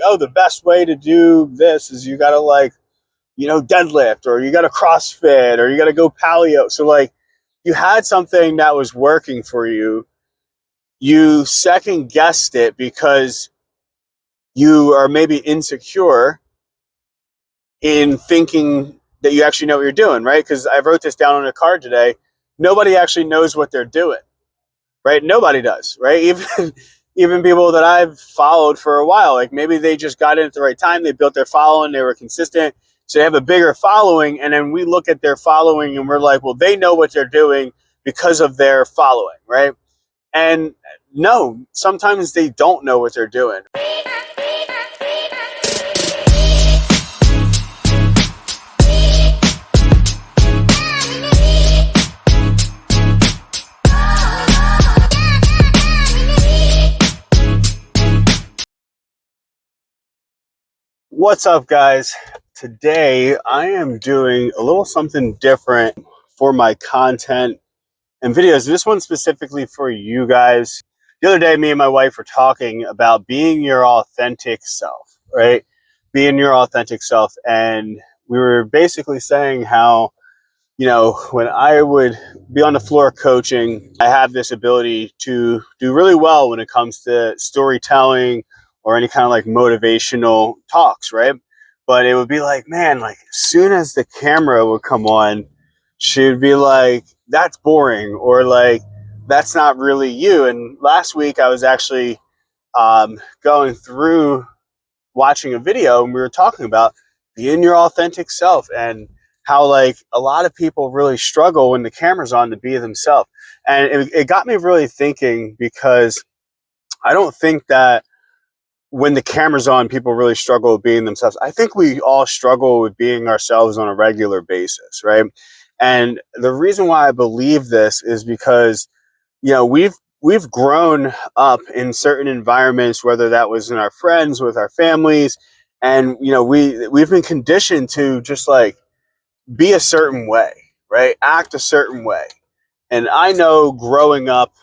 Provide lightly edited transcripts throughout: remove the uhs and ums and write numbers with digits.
oh, the best way to do this is you got to like, deadlift, or you got to CrossFit, or you got to go paleo. So like you had something that was working for you. You second guessed it because you are maybe insecure in thinking that you actually know what you're doing, right? Because I wrote this down on a card today. Nobody actually knows what they're doing, right? Nobody does, right? Even people that I've followed for a while, like maybe they just got in at the right time, they built their following, they were consistent, so they have a bigger following, and then we look at their following and we're like, well, they know what they're doing because of their following, right? And no, sometimes they don't know what they're doing. What's up, guys? Today I am doing a little something different for my content and videos. This one's specifically for you guys. The other day, me and my wife were talking about being your authentic self, right? Being your authentic self. And we were basically saying how, when I would be on the floor coaching, I have this ability to do really well when it comes to storytelling or any kind of like motivational talks, right? But it would be like, man, like as soon as the camera would come on, she'd be like, that's boring, or like, that's not really you. And last week I was actually going through watching a video, and we were talking about being your authentic self and how like a lot of people really struggle when the camera's on to be themselves. And it got me really thinking, because I don't think that when the camera's on, people really struggle with being themselves. I think we all struggle with being ourselves on a regular basis, right? And the reason why I believe this is because, we've grown up in certain environments, whether that was in our friends, with our families, and we've been conditioned to just like be a certain way, right? Act a certain way. And I know growing up,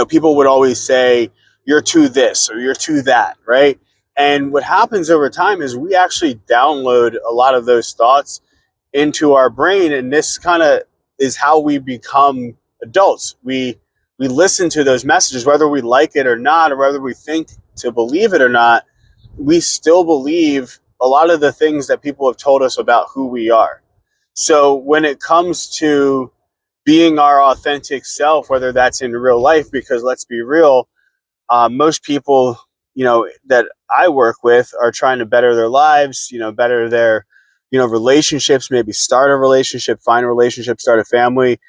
people would always say, you're too this or you're too that, right? And what happens over time is we actually download a lot of those thoughts into our brain. And this kind of is how we become adults. We listen to those messages, whether we like it or not, or whether we think to believe it or not, we still believe a lot of the things that people have told us about who we are. So when it comes to being our authentic self, whether that's in real life, because let's be real, most people, that I work with are trying to better their lives, better their, relationships, maybe start a relationship, find a relationship, start a family.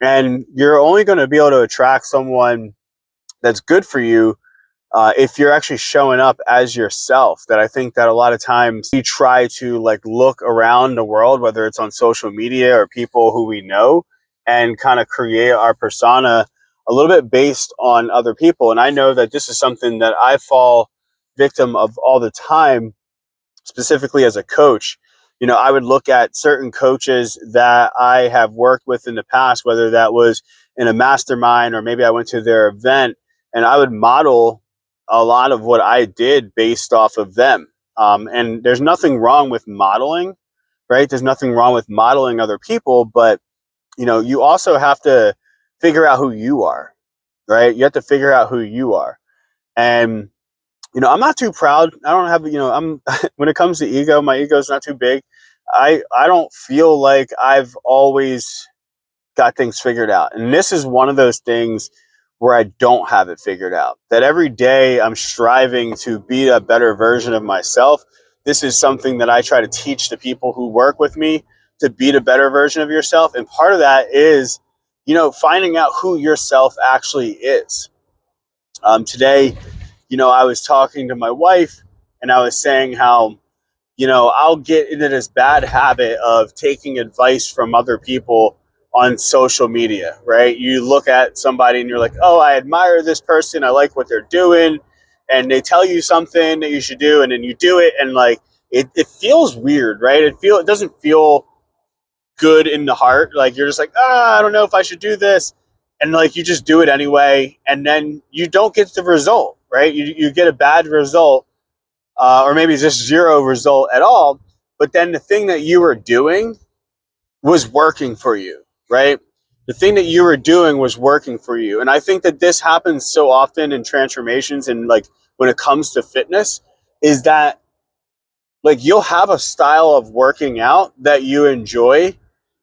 And you're only going to be able to attract someone that's good for you if you're actually showing up as yourself. That I think that a lot of times we try to like look around the world, whether it's on social media or people who we know, and kind of create our persona a little bit based on other people. And I know that this is something that I fall victim of all the time, specifically as a coach. I would look at certain coaches that I have worked with in the past, whether that was in a mastermind or maybe I went to their event, and I would model a lot of what I did based off of them. And there's nothing wrong with modeling, right? There's nothing wrong with modeling other people, but you also have to figure out who you are, right? You have to figure out who you are. And I'm not too proud. I don't have, I'm when it comes to ego, my ego is not too big. I don't feel like I've always got things figured out. And this is one of those things where I don't have it figured out. That every day I'm striving to be a better version of myself. This is something that I try to teach the people who work with me, to be the better version of yourself. And part of that is, finding out who yourself actually is. Today, I was talking to my wife, and I was saying how, I'll get into this bad habit of taking advice from other people on social media, right? You look at somebody and you're like, oh, I admire this person, I like what they're doing, and they tell you something that you should do, and then you do it, and like it feels weird, right? It doesn't feel good in the heart. Like you're just like, I don't know if I should do this, and like you just do it anyway, and then you don't get the result, right? You get a bad result or maybe just zero result at all. But then the thing that you were doing was working for you, right? The thing that you were doing was working for you. And I think that this happens so often in transformations and like when it comes to fitness, is that like you'll have a style of working out that you enjoy.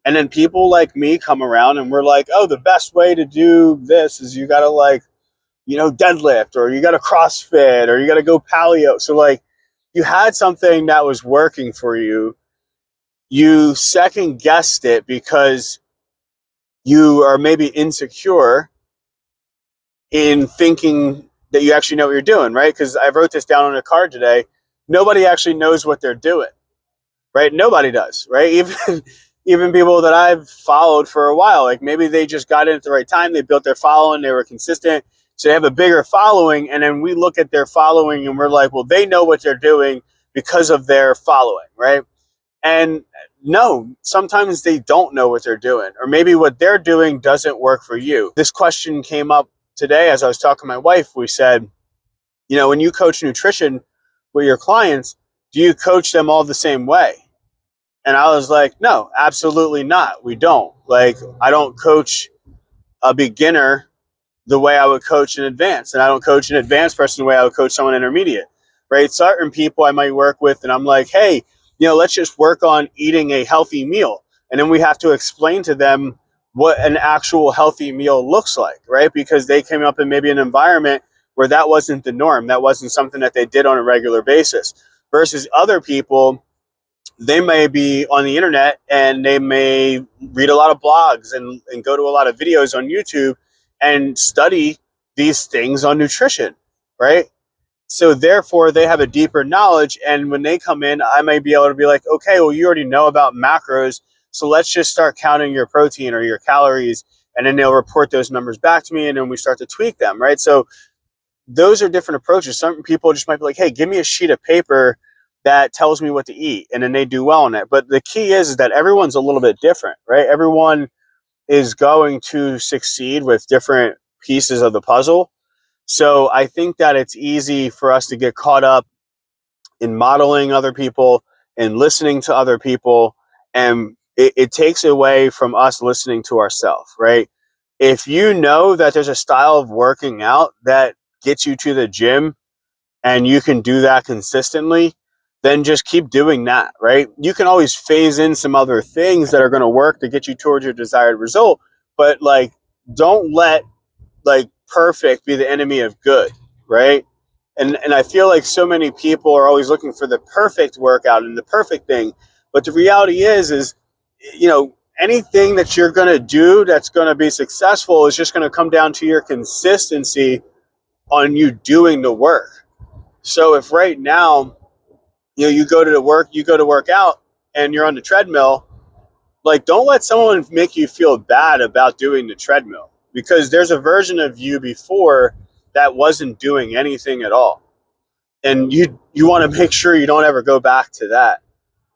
And then people like me come around and we're like, oh, the best way to do this is you got to like, deadlift, or you got to CrossFit, or you got to go paleo. So like you had something that was working for you. You second guessed it because you are maybe insecure in thinking that you actually know what you're doing, right? Because I wrote this down on a card today. Nobody actually knows what they're doing, right? Nobody does, right? Even people that I've followed for a while, like maybe they just got in at the right time, they built their following, they were consistent, so they have a bigger following, and then we look at their following and we're like, well, they know what they're doing because of their following, right? And no, sometimes they don't know what they're doing, or maybe what they're doing doesn't work for you. This question came up today as I was talking to my wife. We said, when you coach nutrition with your clients, do you coach them all the same way? And I was like, no, absolutely not. We don't. Like, I don't coach a beginner the way I would coach an advanced, and I don't coach an advanced person the way I would coach someone intermediate, right? Certain people I might work with, and I'm like, hey, let's just work on eating a healthy meal. And then we have to explain to them what an actual healthy meal looks like, right? Because they came up in maybe an environment where that wasn't the norm. That wasn't something that they did on a regular basis. Versus other people, they may be on the internet and they may read a lot of blogs and go to a lot of videos on YouTube and study these things on nutrition, right? So therefore they have a deeper knowledge. And when they come in, I may be able to be like, okay, well, you already know about macros. So let's just start counting your protein or your calories. And then they'll report those numbers back to me. And then we start to tweak them, right? So those are different approaches. Some people just might be like, hey, give me a sheet of paper that tells me what to eat, and then they do well on it. But the key is that everyone's a little bit different, right? Everyone is going to succeed with different pieces of the puzzle. So I think that it's easy for us to get caught up in modeling other people and listening to other people, and it takes away from us listening to ourselves, right? If you know that there's a style of working out that gets you to the gym and you can do that consistently, then just keep doing that, right? You can always phase in some other things that are going to work to get you towards your desired result, but like don't let like perfect be the enemy of good, right? And I feel like so many people are always looking for the perfect workout and the perfect thing, but the reality is anything that you're going to do that's going to be successful is just going to come down to your consistency on you doing the work. So if right now, you go to work out and you're on the treadmill, like don't let someone make you feel bad about doing the treadmill, because there's a version of you before that wasn't doing anything at all. And you want to make sure you don't ever go back to that,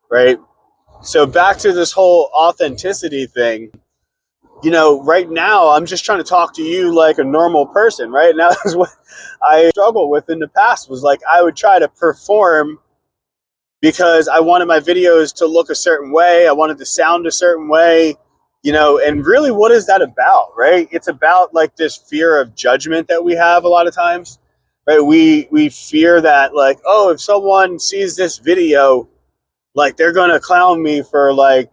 right? So back to this whole authenticity thing, right now I'm just trying to talk to you like a normal person, right? Now is what I struggled with in the past, was like I would try to perform because I wanted my videos to look a certain way. I wanted to sound a certain way, and really what is that about, right? It's about like this fear of judgment that we have a lot of times, right? We fear that like, oh, if someone sees this video, like they're going to clown me for like,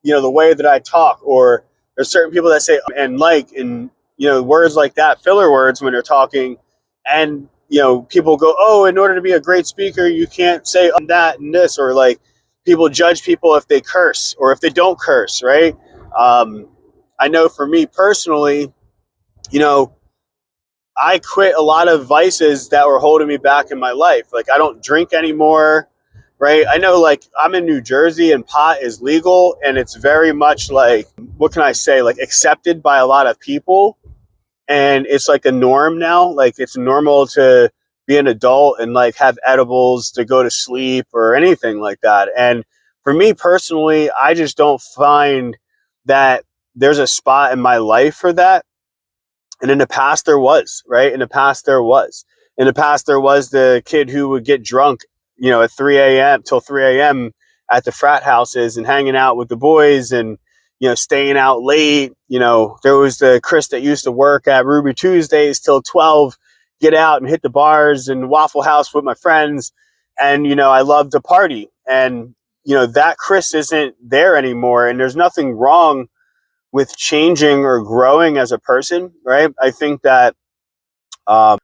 the way that I talk, or there's certain people that say, and words like that, filler words when they're talking. And, people go, oh, in order to be a great speaker, you can't say that and this, or like people judge people if they curse or if they don't curse. Right. I know for me personally, I quit a lot of vices that were holding me back in my life. Like I don't drink anymore, right? I know like I'm in New Jersey and pot is legal, and it's very much like, what can I say? Like accepted by a lot of people, and it's like a norm now. Like it's normal to be an adult and like have edibles to go to sleep or anything like that. And for me personally, I just don't find that there's a spot in my life for that. And in the past there was, right? In the past there was the kid who would get drunk, at 3 a.m. till 3 a.m. at the frat houses and hanging out with the boys and, staying out late. There was the Chris that used to work at Ruby Tuesdays till 12, get out and hit the bars and Waffle House with my friends. And, I love to party. And, that Chris isn't there anymore. And there's nothing wrong with changing or growing as a person, right? I think that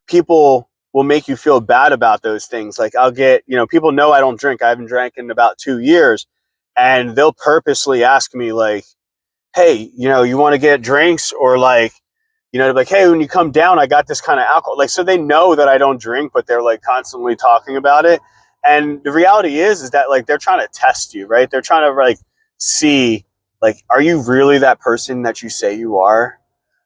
people will make you feel bad about those things. Like I'll get, people know I don't drink. I haven't drank in about 2 years. And they'll purposely ask me like, hey, you want to get drinks? Or like, like, hey, when you come down, I got this kind of alcohol. Like, so they know that I don't drink, but they're like constantly talking about it. And the reality is that like, they're trying to test you, right? They're trying to like see, like, are you really that person that you say you are?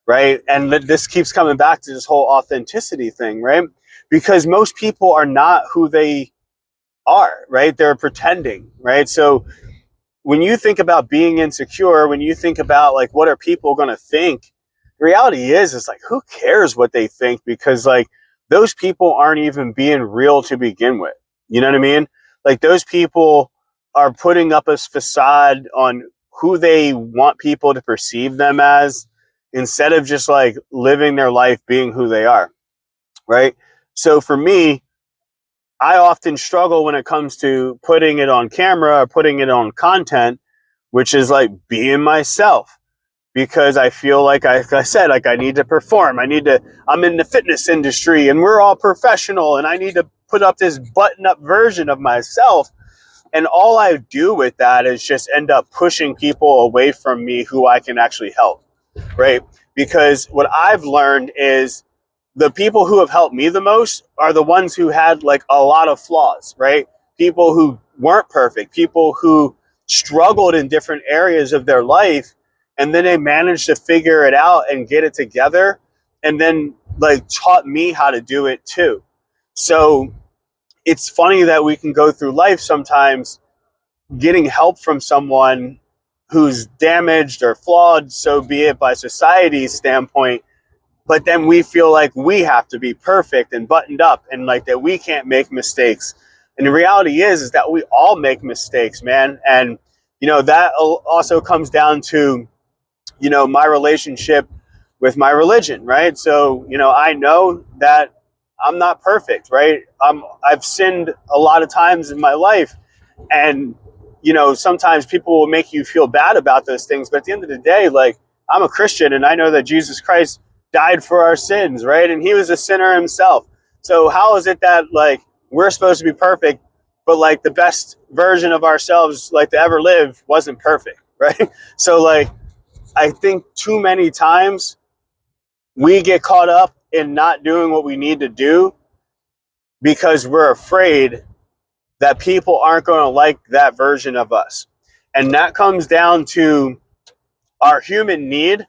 Right. And this keeps coming back to this whole authenticity thing, right? Because most people are not who they are, right? They're pretending, right? So when you think about being insecure, when you think about like, what are people going to think? The reality is like, who cares what they think? Because like, those people aren't even being real to begin with. You know what I mean? Like those people are putting up a facade on who they want people to perceive them as, instead of just like living their life being who they are. Right. So for me, I often struggle when it comes to putting it on camera or putting it on content, which is like being myself, because I feel like I said, like I need to perform. I'm in the fitness industry and we're all professional and I need to put up this button up version of myself. And all I do with that is just end up pushing people away from me who I can actually help. Right. Because what I've learned is the people who have helped me the most are the ones who had like a lot of flaws, right? People who weren't perfect, people who struggled in different areas of their life, and then they managed to figure it out and get it together, and then like taught me how to do it too. So it's funny that we can go through life sometimes getting help from someone who's damaged or flawed, so be it, by society's standpoint, but then we feel like we have to be perfect and buttoned up and like that we can't make mistakes. And the reality is that we all make mistakes, man. And that also comes down to my relationship with my religion, right? So I know that I'm not perfect, right? I've sinned a lot of times in my life, and sometimes people will make you feel bad about those things, but at the end of the day, like, I'm a Christian and I know that Jesus Christ died for our sins, right? And he was a sinner himself. So how is it that like we're supposed to be perfect, but like the best version of ourselves like to ever live wasn't perfect, right? So like, I think too many times we get caught up in not doing what we need to do because we're afraid that people aren't going to like that version of us. And that comes down to our human need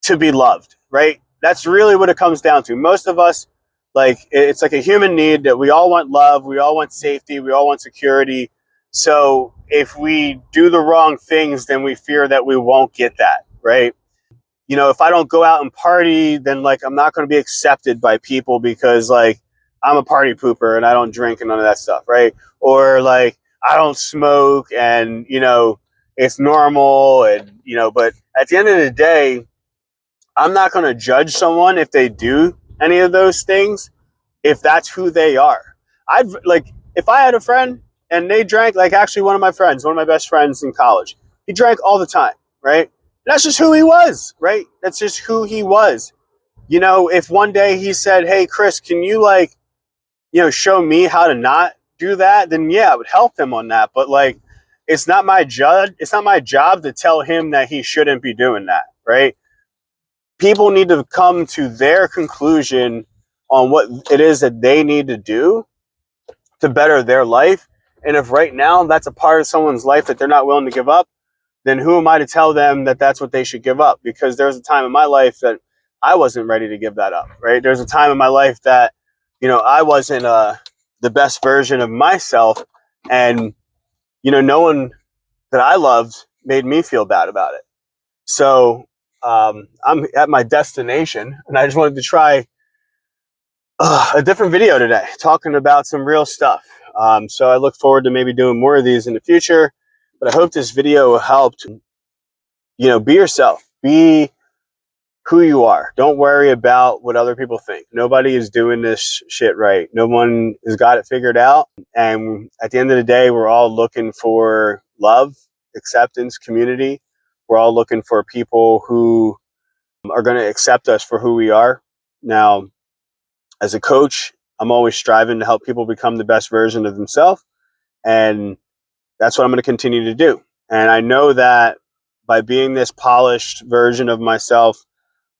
to be loved, right? That's really what it comes down to. Most of us, like, it's like a human need that we all want love, we all want safety, we all want security. So if we do the wrong things, then we fear that we won't get that, right? If I don't go out and party, then like I'm not going to be accepted by people because like I'm a party pooper and I don't drink and none of that stuff, right? Or like I don't smoke and it's normal, and but at the end of the day, I'm not going to judge someone if they do any of those things, if that's who they are. I'd like, if I had a friend and they drank, like actually one of my friends, one of my best friends in college, he drank all the time, right? That's just who he was, right? That's just who he was. If one day he said, hey, Chris, can you like, show me how to not do that? Then yeah, I would help him on that. But like, it's not my job to tell him that he shouldn't be doing that, right? People need to come to their conclusion on what it is that they need to do to better their life. And if right now that's a part of someone's life that they're not willing to give up, then who am I to tell them that that's what they should give up? Because there's a time in my life that I wasn't ready to give that up, right? There's a time in my life that, I wasn't the best version of myself. And, no one that I loved made me feel bad about it. So I'm at my destination, and I just wanted to try a different video today, talking about some real stuff. So I look forward to maybe doing more of these in the future. But I hope this video helped. Be yourself. Be who you are. Don't worry about what other people think. Nobody is doing this shit right. No one has got it figured out. And at the end of the day, we're all looking for love, acceptance, community. We're all looking for people who are going to accept us for who we are. Now, as a coach, I'm always striving to help people become the best version of themselves. And that's what I'm going to continue to do. And I know that by being this polished version of myself,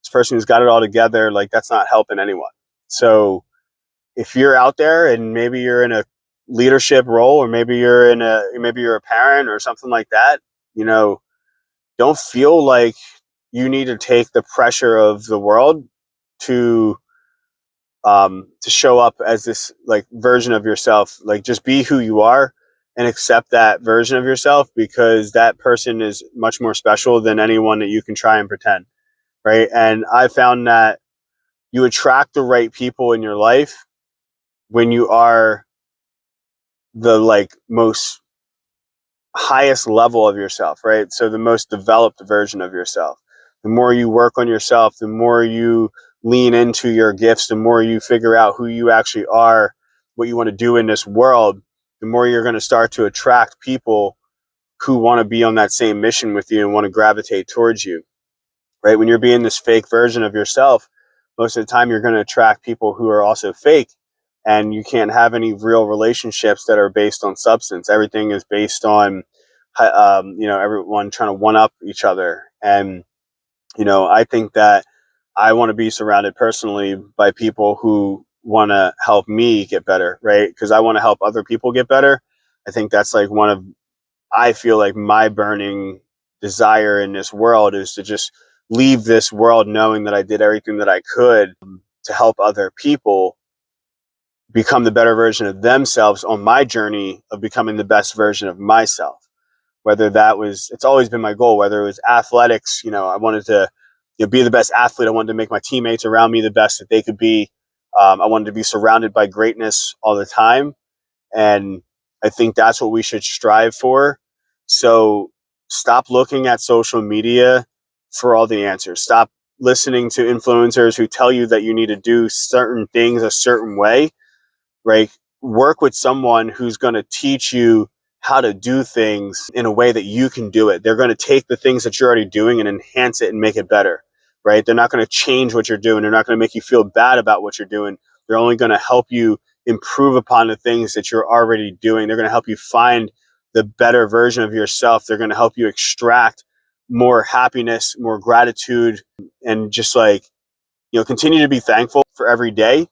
this person who's got it all together, like, that's not helping anyone. So if you're out there and maybe you're in a leadership role, or maybe you're a parent or something like that, don't feel like you need to take the pressure of the world to show up as this like version of yourself. Like, just be who you are and accept that version of yourself, because that person is much more special than anyone that you can try and pretend. Right. And I found that you attract the right people in your life when you are the like most highest level of yourself, right? So the most developed version of yourself. The more you work on yourself, the more you lean into your gifts, the more you figure out who you actually are, what you want to do in this world, the more you're going to start to attract people who want to be on that same mission with you and want to gravitate towards you, right? When you're being this fake version of yourself, most of the time you're going to attract people who are also fake, and you can't have any real relationships that are based on substance. Everything is based on everyone trying to one up each other. And I think that I want to be surrounded personally by people who want to help me get better, right? Because I want to help other people get better. I think that's like I feel like my burning desire in this world is to just leave this world knowing that I did everything that I could to help other people become the better version of themselves on my journey of becoming the best version of myself. Whether it's always been my goal, whether it was athletics, I wanted to be the best athlete. I wanted to make my teammates around me the best that they could be. I wanted to be surrounded by greatness all the time. And I think that's what we should strive for. So stop looking at social media for all the answers. Stop listening to influencers who tell you that you need to do certain things a certain way, right? Work with someone who's going to teach you how to do things in a way that you can do it. They're going to take the things that you're already doing and enhance it and make it better, right? They're not going to change what you're doing. They're not going to make you feel bad about what you're doing. They're only going to help you improve upon the things that you're already doing. They're going to help you find the better version of yourself. They're going to help you extract more happiness, more gratitude, and just like, continue to be thankful for every day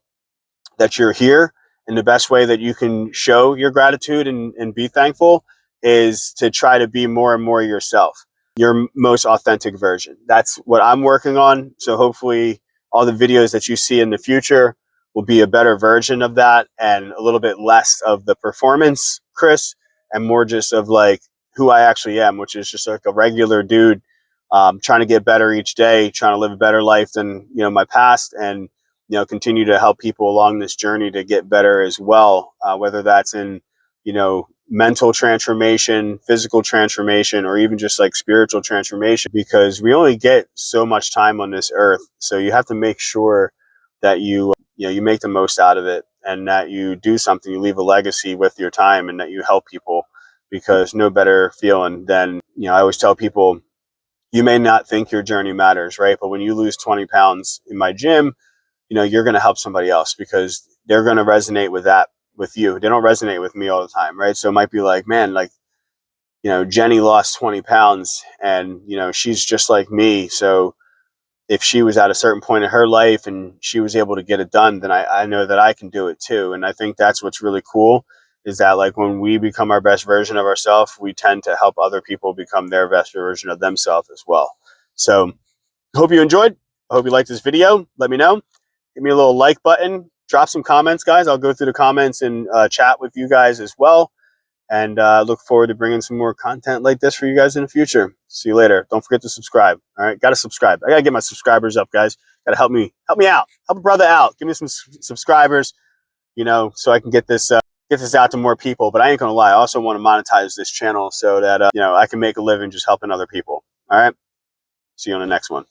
that you're here. And the best way that you can show your gratitude and be thankful is to try to be more and more yourself, your most authentic version. That's what I'm working on. So hopefully all the videos that you see in the future will be a better version of that, and a little bit less of the performance Chris, and more just of like who I actually am, which is just like a regular dude, trying to get better each day, trying to live a better life than my past, and continue to help people along this journey to get better as well, whether that's in, mental transformation, physical transformation, or even just like spiritual transformation, because we only get so much time on this earth. So you have to make sure that you make the most out of it, and that you do something, you leave a legacy with your time, and that you help people, because no better feeling than, I always tell people, you may not think your journey matters, right? But when you lose 20 pounds in my gym, you're going to help somebody else, because they're going to resonate with that with you. They don't resonate with me all the time, right? So it might be like, man, like, Jenny lost 20 pounds and, she's just like me. So if she was at a certain point in her life and she was able to get it done, then I know that I can do it too. And I think that's what's really cool, is that like when we become our best version of ourselves, we tend to help other people become their best version of themselves as well. So hope you enjoyed. I hope you liked this video. Let me know. Give me a little like button. Drop some comments, guys. I'll go through the comments and chat with you guys as well. And look forward to bringing some more content like this for you guys in the future. See you later. Don't forget to subscribe. All right, got to subscribe. I got to get my subscribers up, guys. Got to help me out. Help a brother out. Give me some subscribers, so I can get this get this out to more people. But I ain't gonna lie, I also want to monetize this channel so that I can make a living just helping other people. All right, see you on the next one.